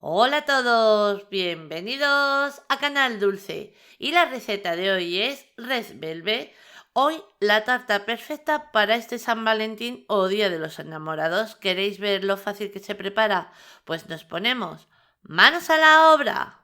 Hola a todos, bienvenidos a Canal Dulce. Y la receta de hoy es Red Velvet. Hoy la tarta perfecta para este San Valentín o Día de los Enamorados. ¿Queréis ver lo fácil que se prepara? Pues nos ponemos manos a la obra.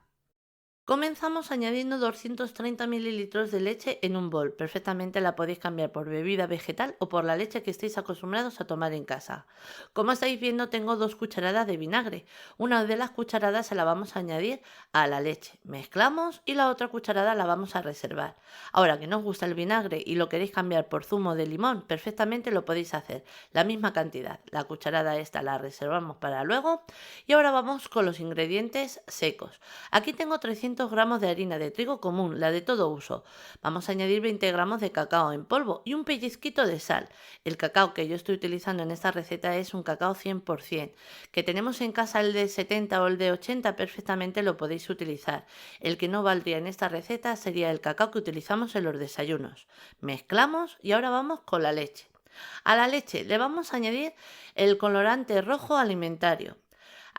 Comenzamos añadiendo 230 mililitros de leche en un bol. Perfectamente la podéis cambiar por bebida vegetal o por la leche que estéis acostumbrados a tomar en casa. Como estáis viendo, tengo 2 cucharadas de vinagre. Una de las cucharadas se la vamos a añadir a la leche. Mezclamos y la otra cucharada la vamos a reservar. Ahora que no os gusta el vinagre y lo queréis cambiar por zumo de limón, perfectamente lo podéis hacer. La misma cantidad. La cucharada esta la reservamos para luego. Y ahora vamos con los ingredientes secos. Aquí tengo 300 gramos de harina de trigo común, la de todo uso. Vamos a añadir 20 gramos de cacao en polvo y un pellizquito de sal. El cacao que yo estoy utilizando en esta receta es un cacao 100%. Que tenemos en casa el de 70 o el de 80, perfectamente lo podéis utilizar. El que no valdría en esta receta sería el cacao que utilizamos en los desayunos. Mezclamos y ahora vamos con la leche. A la leche le vamos a añadir el colorante rojo alimentario.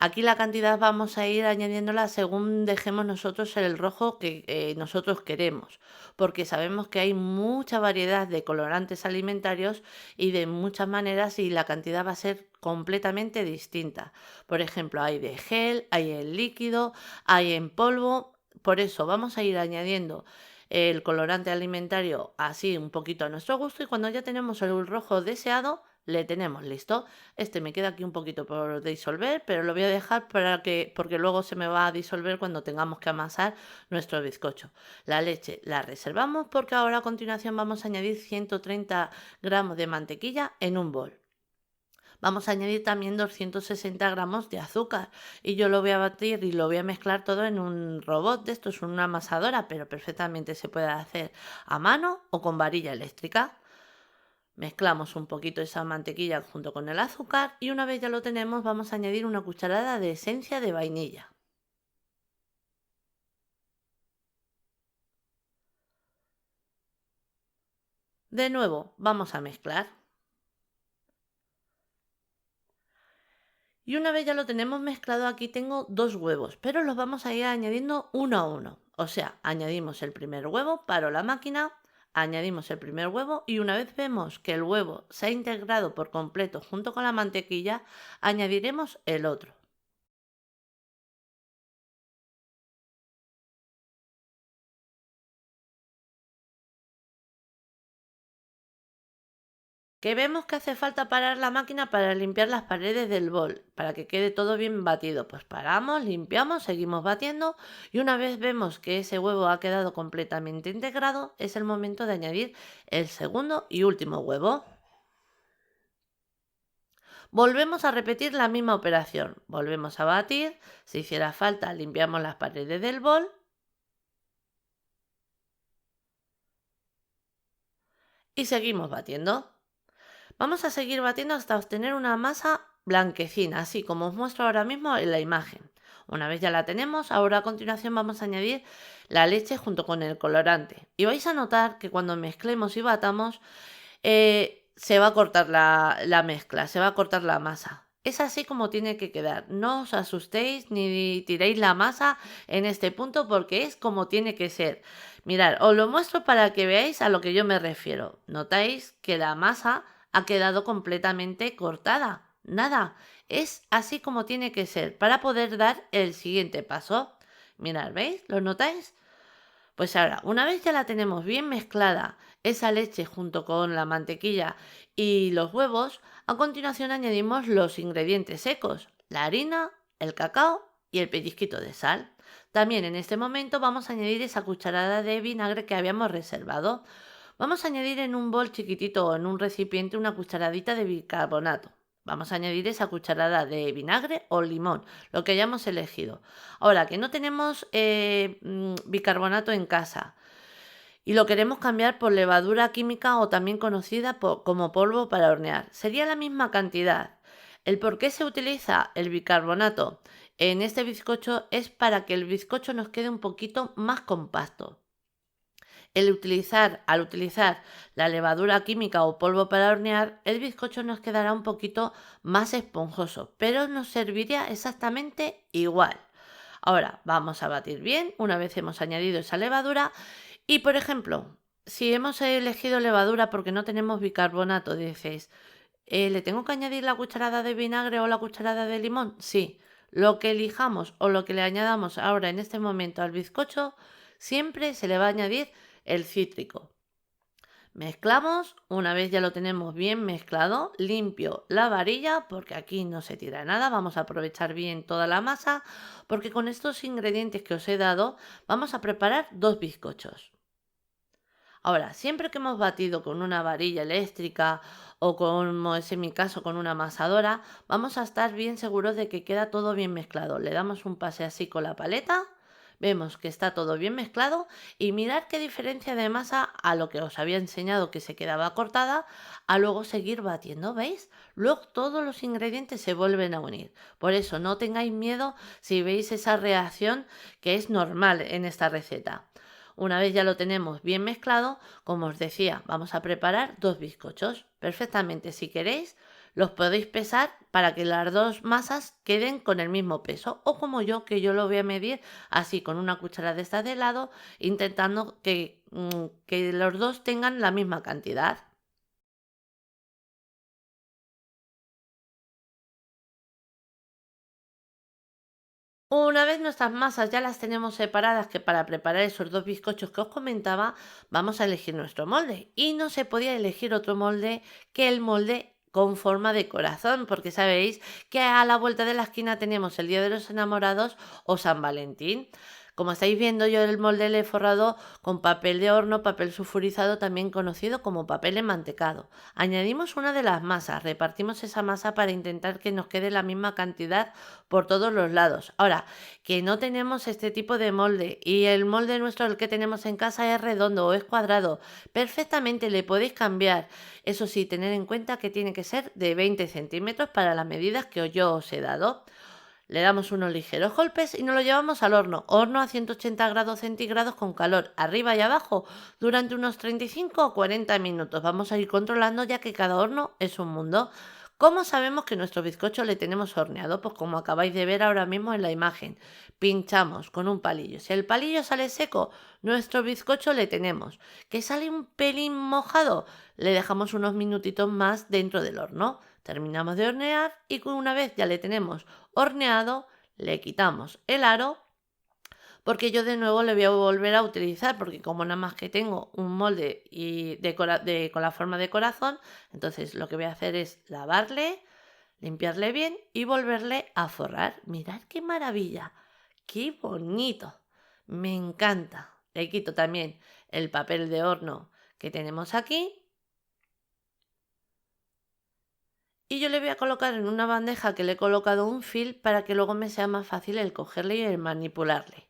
Aquí la cantidad vamos a ir añadiéndola según dejemos nosotros el rojo que nosotros queremos, porque sabemos que hay mucha variedad de colorantes alimentarios y de muchas maneras y la cantidad va a ser completamente distinta. Por ejemplo, hay de gel, hay en líquido, hay en polvo. Por eso vamos a ir añadiendo el colorante alimentario así un poquito a nuestro gusto y cuando ya tenemos el rojo deseado, le tenemos listo. Este me queda aquí un poquito por disolver, pero lo voy a dejar porque luego se me va a disolver cuando tengamos que amasar nuestro bizcocho. La leche la reservamos porque ahora a continuación vamos a añadir 130 gramos de mantequilla en un bol. Vamos a añadir también 260 gramos de azúcar y yo lo voy a batir y lo voy a mezclar todo en un robot de esto, es una amasadora, pero perfectamente se puede hacer a mano o con varilla eléctrica. Mezclamos un poquito esa mantequilla junto con el azúcar y una vez ya lo tenemos vamos a añadir una cucharada de esencia de vainilla. De nuevo vamos a mezclar. Y una vez ya lo tenemos mezclado, aquí tengo 2 huevos, pero los vamos a ir añadiendo uno a uno. O sea, añadimos el primer huevo, paro la máquina, añadimos el primer huevo y una vez vemos que el huevo se ha integrado por completo junto con la mantequilla, añadiremos el otro. Que vemos que hace falta parar la máquina para limpiar las paredes del bol, para que quede todo bien batido. Pues paramos, limpiamos, seguimos batiendo y una vez vemos que ese huevo ha quedado completamente integrado, es el momento de añadir el segundo y último huevo. Volvemos a repetir la misma operación. Volvemos a batir, si hiciera falta limpiamos las paredes del bol y seguimos batiendo. Vamos a seguir batiendo hasta obtener una masa blanquecina, así como os muestro ahora mismo en la imagen. Una vez ya la tenemos, ahora a continuación vamos a añadir la leche junto con el colorante. Y vais a notar que cuando mezclemos y batamos, se va a cortar la mezcla, se va a cortar la masa. Es así como tiene que quedar. No os asustéis ni tiréis la masa en este punto porque es como tiene que ser. Mirad, os lo muestro para que veáis a lo que yo me refiero. Notáis que la masa ha quedado completamente cortada. Nada, es así como tiene que ser para poder dar el siguiente paso. Mirad, ¿veis? ¿Lo notáis? Pues ahora, una vez ya la tenemos bien mezclada, esa leche junto con la mantequilla y los huevos, a continuación añadimos los ingredientes secos, la harina, el cacao y el pellizquito de sal. También en este momento vamos a añadir esa cucharada de vinagre que habíamos reservado. Vamos a añadir en un bol chiquitito o en un recipiente una cucharadita de bicarbonato. Vamos a añadir esa cucharada de vinagre o limón, lo que hayamos elegido. Ahora que no tenemos bicarbonato en casa y lo queremos cambiar por levadura química o también conocida como polvo para hornear, sería la misma cantidad. El por qué se utiliza el bicarbonato en este bizcocho es para que el bizcocho nos quede un poquito más compacto. Al utilizar la levadura química o polvo para hornear, el bizcocho nos quedará un poquito más esponjoso, pero nos serviría exactamente igual. Ahora vamos a batir bien una vez hemos añadido esa levadura y, por ejemplo, si hemos elegido levadura porque no tenemos bicarbonato, dices, ¿le tengo que añadir la cucharada de vinagre o la cucharada de limón? Sí, lo que elijamos o lo que le añadamos ahora en este momento al bizcocho, siempre se le va a añadir el cítrico. Mezclamos, una vez ya lo tenemos bien mezclado, limpio la varilla porque aquí no se tira nada, vamos a aprovechar bien toda la masa porque con estos ingredientes que os he dado vamos a preparar dos bizcochos. Ahora, siempre que hemos batido con una varilla eléctrica o como es en mi caso con una amasadora, vamos a estar bien seguros de que queda todo bien mezclado. Le damos un pase así con la paleta, vemos que está todo bien mezclado y mirad qué diferencia de masa a lo que os había enseñado que se quedaba cortada, a luego seguir batiendo, ¿veis? Luego todos los ingredientes se vuelven a unir. Por eso no tengáis miedo si veis esa reacción que es normal en esta receta. Una vez ya lo tenemos bien mezclado, como os decía, vamos a preparar dos bizcochos. Perfectamente, si queréis, los podéis pesar para que las dos masas queden con el mismo peso. O como yo, que yo lo voy a medir así con una cuchara de estas de helado, intentando que los dos tengan la misma cantidad. Una vez nuestras masas ya las tenemos separadas, que para preparar esos dos bizcochos que os comentaba, vamos a elegir nuestro molde. Y no se podía elegir otro molde que el molde con forma de corazón, porque sabéis que a la vuelta de la esquina tenemos el Día de los Enamorados o San Valentín. Como estáis viendo, yo el molde le he forrado con papel de horno, papel sulfurizado, también conocido como papel enmantecado. Añadimos una de las masas, repartimos esa masa para intentar que nos quede la misma cantidad por todos los lados. Ahora, que no tenemos este tipo de molde y el molde nuestro, el que tenemos en casa, es redondo o es cuadrado, perfectamente le podéis cambiar. Eso sí, tener en cuenta que tiene que ser de 20 centímetros para las medidas que yo os he dado. Le damos unos ligeros golpes y nos lo llevamos al horno. Horno a 180 grados centígrados con calor arriba y abajo durante unos 35 o 40 minutos. Vamos a ir controlando ya que cada horno es un mundo. ¿Cómo sabemos que nuestro bizcocho le tenemos horneado? Pues como acabáis de ver ahora mismo en la imagen. Pinchamos con un palillo. Si el palillo sale seco, nuestro bizcocho le tenemos. ¿Que sale un pelín mojado? Le dejamos unos minutitos más dentro del horno. Terminamos de hornear y una vez ya le tenemos horneado, le quitamos el aro porque yo de nuevo le voy a volver a utilizar porque como nada más que tengo un molde y con la forma de corazón, entonces lo que voy a hacer es lavarle, limpiarle bien y volverle a forrar. Mirad qué maravilla, qué bonito, me encanta. Le quito también el papel de horno que tenemos aquí. Y yo le voy a colocar en una bandeja que le he colocado un fil para que luego me sea más fácil el cogerle y el manipularle.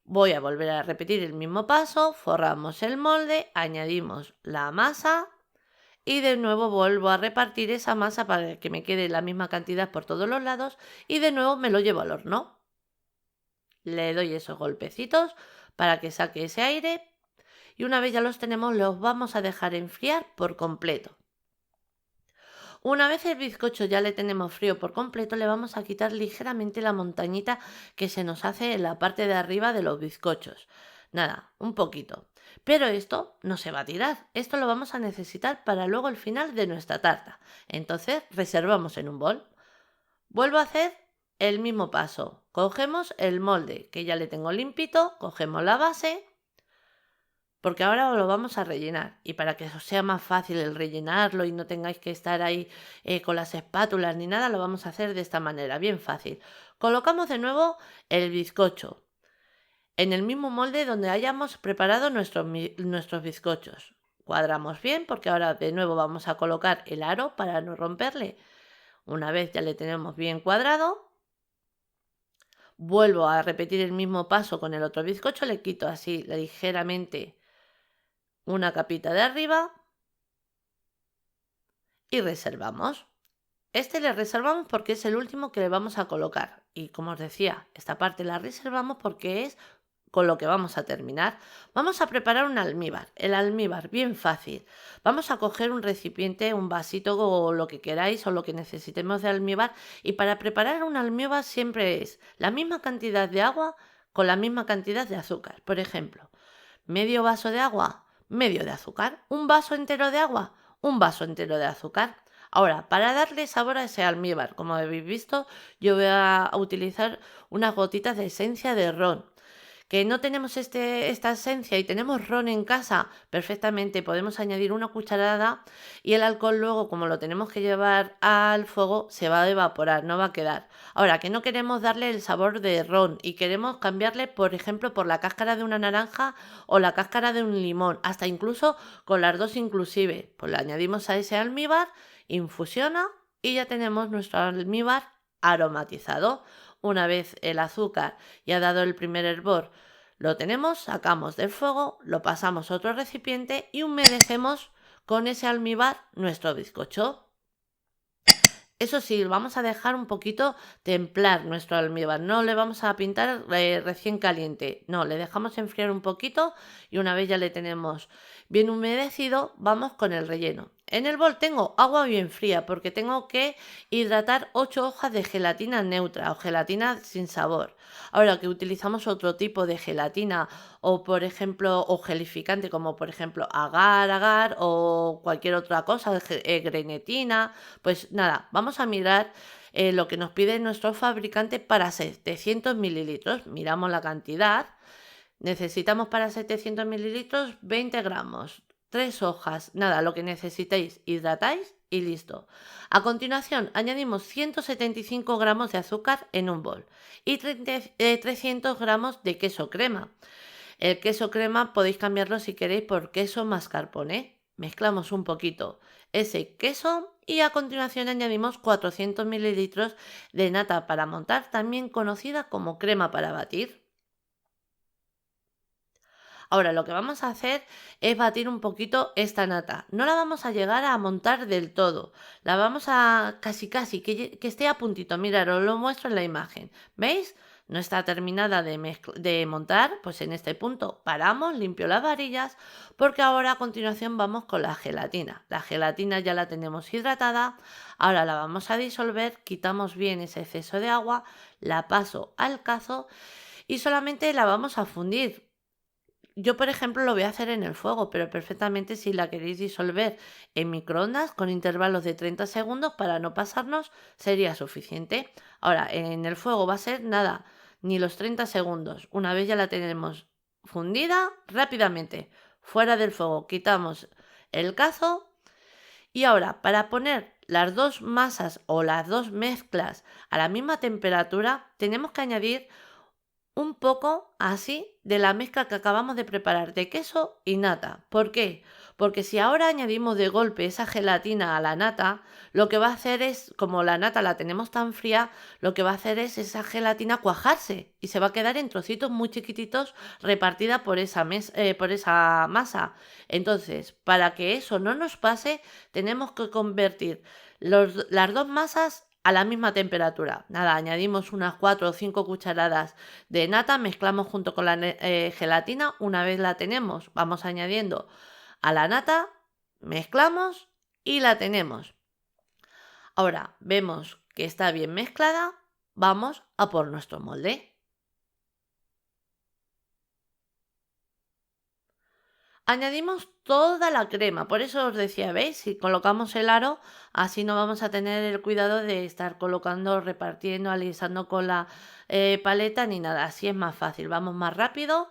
Voy a volver a repetir el mismo paso, forramos el molde, añadimos la masa y de nuevo vuelvo a repartir esa masa para que me quede la misma cantidad por todos los lados y de nuevo me lo llevo al horno. Le doy esos golpecitos para que saque ese aire y una vez ya los tenemos los vamos a dejar enfriar por completo. Una vez el bizcocho ya le tenemos frío por completo, le vamos a quitar ligeramente la montañita que se nos hace en la parte de arriba de los bizcochos. Nada, un poquito. Pero esto no se va a tirar, esto lo vamos a necesitar para luego el final de nuestra tarta. Entonces reservamos en un bol. Vuelvo a hacer el mismo paso. Cogemos el molde que ya le tengo limpito, cogemos la base porque ahora lo vamos a rellenar y para que os sea más fácil el rellenarlo y no tengáis que estar ahí con las espátulas ni nada, lo vamos a hacer de esta manera, bien fácil. Colocamos de nuevo el bizcocho en el mismo molde donde hayamos preparado nuestros bizcochos. Cuadramos bien porque ahora de nuevo vamos a colocar el aro para no romperle. Una vez ya le tenemos bien cuadrado, vuelvo a repetir el mismo paso con el otro bizcocho, le quito así ligeramente una capita de arriba y reservamos. Este le reservamos porque es el último que le vamos a colocar. Y como os decía, esta parte la reservamos porque es con lo que vamos a terminar. Vamos a preparar un almíbar. El almíbar, bien fácil. Vamos a coger un recipiente, un vasito o lo que queráis o lo que necesitemos de almíbar. Y para preparar un almíbar siempre es la misma cantidad de agua con la misma cantidad de azúcar. Por ejemplo, medio vaso de agua, medio de azúcar. Un vaso entero de agua, un vaso entero de azúcar. Ahora, para darle sabor a ese almíbar, como habéis visto, yo voy a utilizar unas gotitas de esencia de ron. Que no tenemos esta esencia y tenemos ron en casa, perfectamente podemos añadir una cucharada y el alcohol luego, como lo tenemos que llevar al fuego, se va a evaporar, no va a quedar. Ahora, que no queremos darle el sabor de ron y queremos cambiarle, por ejemplo, por la cáscara de una naranja o la cáscara de un limón, hasta incluso con las dos inclusive, pues le añadimos a ese almíbar, infusiona y ya tenemos nuestro almíbar aromatizado. Una vez el azúcar ya ha dado el primer hervor, lo tenemos, sacamos del fuego, lo pasamos a otro recipiente y humedecemos con ese almíbar nuestro bizcocho. Eso sí, vamos a dejar un poquito templar nuestro almíbar, no le vamos a pintar recién caliente, no, le dejamos enfriar un poquito y una vez ya le tenemos bien humedecido, vamos con el relleno. En el bol tengo agua bien fría porque tengo que hidratar 8 hojas de gelatina neutra o gelatina sin sabor. Ahora que utilizamos otro tipo de gelatina o por ejemplo o gelificante como por ejemplo agar o cualquier otra cosa, grenetina, pues nada, vamos a mirar lo que nos pide nuestro fabricante para 700 mililitros. Miramos la cantidad. Necesitamos para 700 mililitros 20 gramos, 3 hojas, nada, lo que necesitéis, hidratáis y listo. A continuación añadimos 175 gramos de azúcar en un bol y 300 gramos de queso crema. El queso crema podéis cambiarlo si queréis por queso mascarpone. Mezclamos un poquito ese queso y a continuación añadimos 400 mililitros de nata para montar, también conocida como crema para batir. Ahora lo que vamos a hacer es batir un poquito esta nata. No la vamos a llegar a montar del todo. La vamos a casi que esté a puntito. Mirad, os lo muestro en la imagen. ¿Veis? No está terminada de montar, pues en este punto paramos, limpio las varillas, porque ahora a continuación vamos con la gelatina. La gelatina ya la tenemos hidratada, ahora la vamos a disolver, quitamos bien ese exceso de agua, la paso al cazo y solamente la vamos a fundir. Yo, por ejemplo, lo voy a hacer en el fuego, pero perfectamente si la queréis disolver en microondas con intervalos de 30 segundos para no pasarnos, sería suficiente. Ahora, en el fuego va a ser nada, ni los 30 segundos. Una vez ya la tenemos fundida, rápidamente, fuera del fuego, quitamos el cazo. Y ahora, para poner las dos masas o las dos mezclas a la misma temperatura, tenemos que añadir un poco así de la mezcla que acabamos de preparar de queso y nata. ¿Por qué? Porque si ahora añadimos de golpe esa gelatina a la nata, lo que va a hacer es, como la nata la tenemos tan fría, lo que va a hacer es esa gelatina cuajarse y se va a quedar en trocitos muy chiquititos repartida por esa masa. Entonces, para que eso no nos pase, tenemos que convertir las dos masas a la misma temperatura. Nada, añadimos unas 4 o 5 cucharadas de nata, mezclamos junto con la gelatina. Una vez la tenemos, vamos añadiendo a la nata, mezclamos y la tenemos. Ahora vemos que está bien mezclada, vamos a por nuestro molde. Añadimos toda la crema, por eso os decía, ¿veis? Si colocamos el aro, así no vamos a tener el cuidado de estar colocando, repartiendo, alisando con la paleta ni nada. Así es más fácil, vamos más rápido,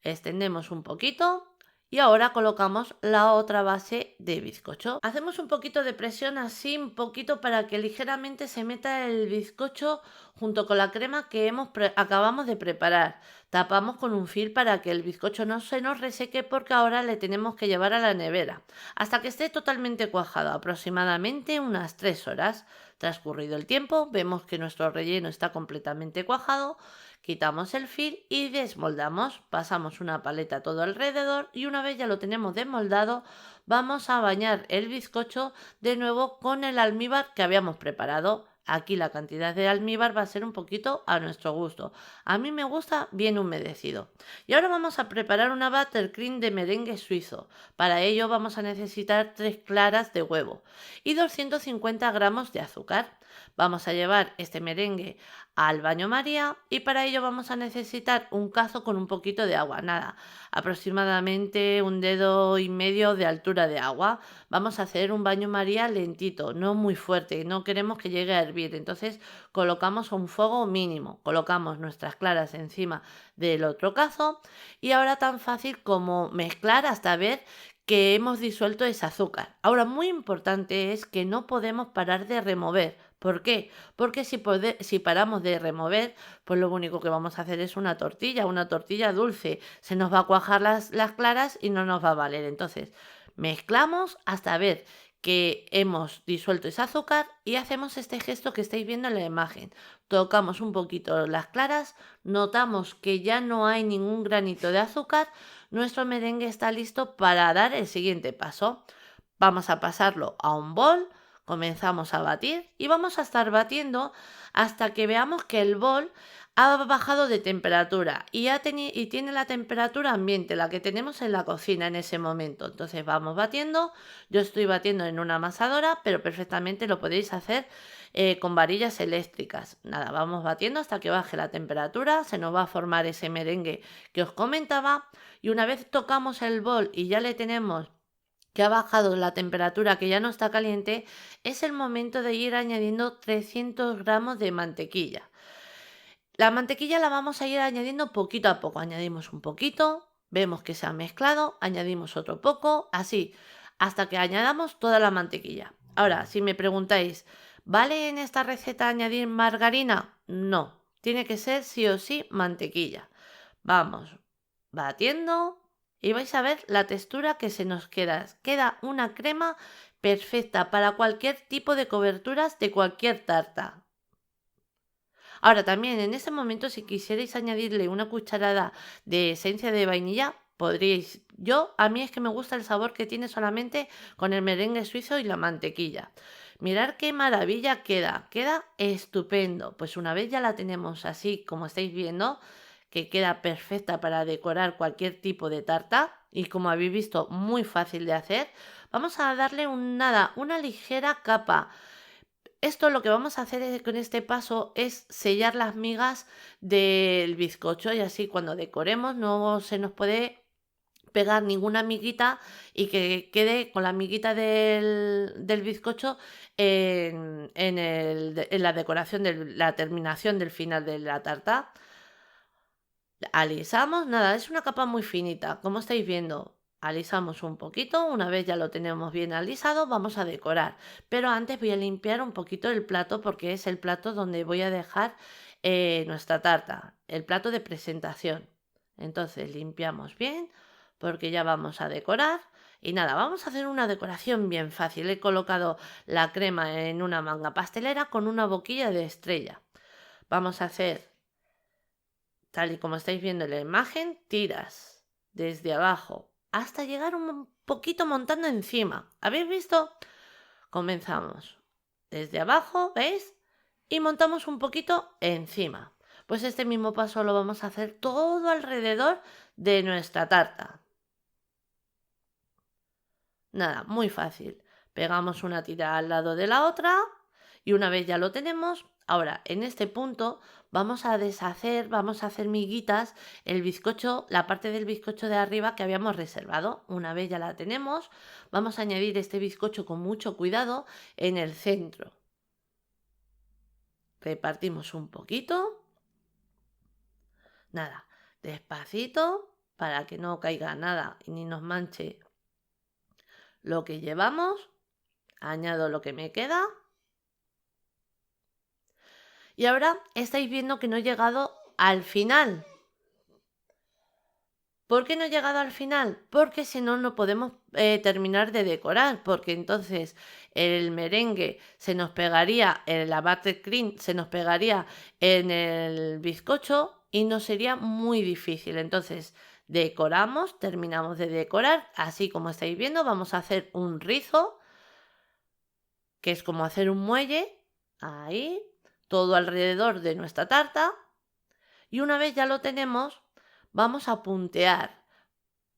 extendemos un poquito y ahora colocamos la otra base de bizcocho. Hacemos un poquito de presión así, un poquito para que ligeramente se meta el bizcocho junto con la crema que acabamos de preparar. Tapamos con un film para que el bizcocho no se nos reseque porque ahora le tenemos que llevar a la nevera hasta que esté totalmente cuajado, aproximadamente unas 3 horas. Transcurrido el tiempo, vemos que nuestro relleno está completamente cuajado, quitamos el film y desmoldamos. Pasamos una paleta todo alrededor y una vez ya lo tenemos desmoldado, vamos a bañar el bizcocho de nuevo con el almíbar que habíamos preparado. Aquí la cantidad de almíbar va a ser un poquito a nuestro gusto. A mí me gusta bien humedecido. Y ahora vamos a preparar una buttercream de merengue suizo. Para ello vamos a necesitar 3 claras de huevo y 250 gramos de azúcar. Vamos a llevar este merengue al baño María y para ello vamos a necesitar un cazo con un poquito de agua. Nada, aproximadamente 1,5 dedos de altura de agua. Vamos a hacer un baño María lentito, no muy fuerte, no queremos que llegue a hervir. Entonces colocamos un fuego mínimo, colocamos nuestras claras encima del otro cazo y ahora tan fácil como mezclar hasta ver que hemos disuelto ese azúcar. Ahora, muy importante es que no podemos parar de remover. ¿Por qué? Porque si paramos de remover, pues lo único que vamos a hacer es una tortilla dulce. Se nos va a cuajar las claras y no nos va a valer. Entonces, mezclamos hasta ver que hemos disuelto ese azúcar y hacemos este gesto que estáis viendo en la imagen. Tocamos un poquito las claras, notamos que ya no hay ningún granito de azúcar, nuestro merengue está listo para dar el siguiente paso. Vamos a pasarlo a un bol, comenzamos a batir y vamos a estar batiendo hasta que veamos que el bol ha bajado de temperatura y tiene la temperatura ambiente, la que tenemos en la cocina en ese momento. Entonces vamos batiendo, yo estoy batiendo en una amasadora, pero perfectamente lo podéis hacer con varillas eléctricas. Nada, vamos batiendo hasta que baje la temperatura, se nos va a formar ese merengue que os comentaba y una vez tocamos el bol y ya le tenemos que ha bajado la temperatura, que ya no está caliente, es el momento de ir añadiendo 300 gramos de mantequilla. La mantequilla la vamos a ir añadiendo poquito a poco. Añadimos un poquito, vemos que se ha mezclado, añadimos otro poco, así, hasta que añadamos toda la mantequilla. Ahora, si me preguntáis, ¿vale en esta receta añadir margarina? No, tiene que ser sí o sí mantequilla. Vamos batiendo y vais a ver la textura que se nos queda. Queda una crema perfecta para cualquier tipo de coberturas de cualquier tarta. Ahora también en ese momento si quisierais añadirle una cucharada de esencia de vainilla, podríais. A mí es que me gusta el sabor que tiene solamente con el merengue suizo y la mantequilla. Mirad qué maravilla queda estupendo. Pues una vez ya la tenemos así como estáis viendo, que queda perfecta para decorar cualquier tipo de tarta y como habéis visto muy fácil de hacer, vamos a darle una ligera capa. Esto lo que vamos a hacer con este paso es sellar las migas del bizcocho y así cuando decoremos no se nos puede pegar ninguna miguita y que quede con la miguita del bizcocho en la decoración de la terminación del final de la tarta. Alisamos, nada, es una capa muy finita, como estáis viendo. Alisamos un poquito, una vez ya lo tenemos bien alisado, vamos a decorar. Pero antes voy a limpiar un poquito el plato porque es el plato donde voy a dejar nuestra tarta, el plato de presentación. Entonces limpiamos bien porque ya vamos a decorar. Y nada, vamos a hacer una decoración bien fácil. He colocado la crema en una manga pastelera con una boquilla de estrella. Vamos a hacer, tal y como estáis viendo en la imagen, tiras desde abajo hasta llegar un poquito montando encima. ¿Habéis visto? Comenzamos desde abajo, ¿veis? Y montamos un poquito encima. Pues este mismo paso lo vamos a hacer todo alrededor de nuestra tarta. Nada, muy fácil. Pegamos una tira al lado de la otra y una vez ya lo tenemos, ahora en este punto vamos a hacer miguitas el bizcocho, la parte del bizcocho de arriba que habíamos reservado. Una vez ya la tenemos, vamos a añadir este bizcocho con mucho cuidado en el centro. Repartimos un poquito. Nada, despacito para que no caiga nada y ni nos manche lo que llevamos. Añado lo que me queda. Y ahora estáis viendo que no he llegado al final. ¿Por qué no he llegado al final? Porque si no, no podemos terminar de decorar, porque entonces el merengue se nos pegaría, la buttercream se nos pegaría en el bizcocho y nos sería muy difícil. Entonces decoramos, terminamos de decorar, así como estáis viendo, vamos a hacer un rizo, que es como hacer un muelle. Ahí, todo alrededor de nuestra tarta. Y una vez ya lo tenemos, vamos a puntear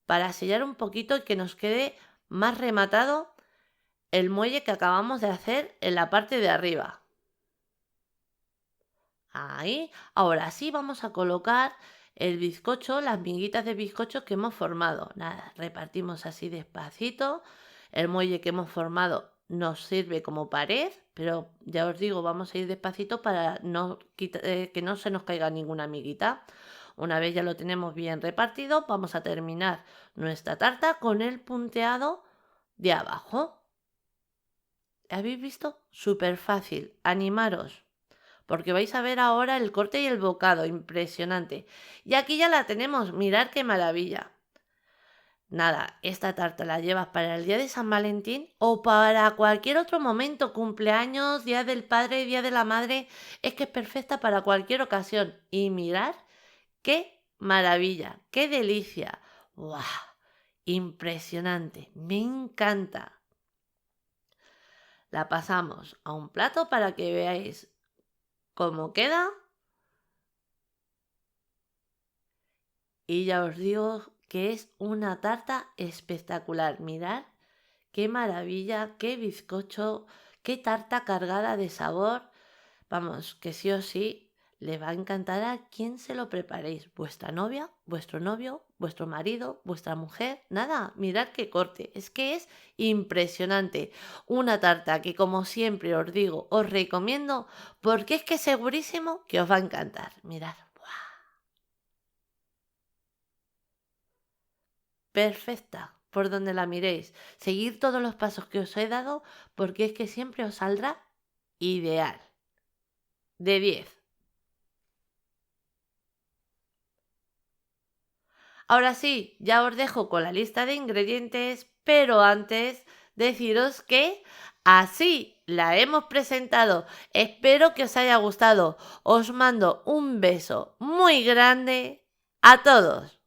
para sellar un poquito y que nos quede más rematado el muelle que acabamos de hacer en la parte de arriba. Ahí. Ahora sí vamos a colocar el bizcocho, las miguitas de bizcocho que hemos formado. Nada, repartimos así despacito. El muelle que hemos formado nos sirve como pared, pero ya os digo, vamos a ir despacito para que no se nos caiga ninguna miguita. Una vez ya lo tenemos bien repartido, vamos a terminar nuestra tarta con el punteado de abajo. ¿Habéis visto? Súper fácil. Animaros, porque vais a ver ahora el corte y el bocado, impresionante. Y aquí ya la tenemos, mirad qué maravilla. Nada, esta tarta la llevas para el día de San Valentín o para cualquier otro momento, cumpleaños, día del padre, día de la madre, es que es perfecta para cualquier ocasión. Y mirad qué maravilla, qué delicia. ¡Guau! Impresionante, me encanta. La pasamos a un plato para que veáis cómo queda. Y ya os digo que es una tarta espectacular. Mirad qué maravilla, qué bizcocho, qué tarta cargada de sabor. Vamos, que sí o sí le va a encantar a quien se lo preparéis. Vuestra novia, vuestro novio, vuestro marido, vuestra mujer. Nada, mirad qué corte. Es que es impresionante. Una tarta que, como siempre os digo, os recomiendo porque es que segurísimo que os va a encantar. Mirad. Perfecta, por donde la miréis. Seguid todos los pasos que os he dado porque es que siempre os saldrá ideal. De 10. Ahora sí, ya os dejo con la lista de ingredientes, pero antes deciros que así la hemos presentado. Espero que os haya gustado. Os mando un beso muy grande a todos.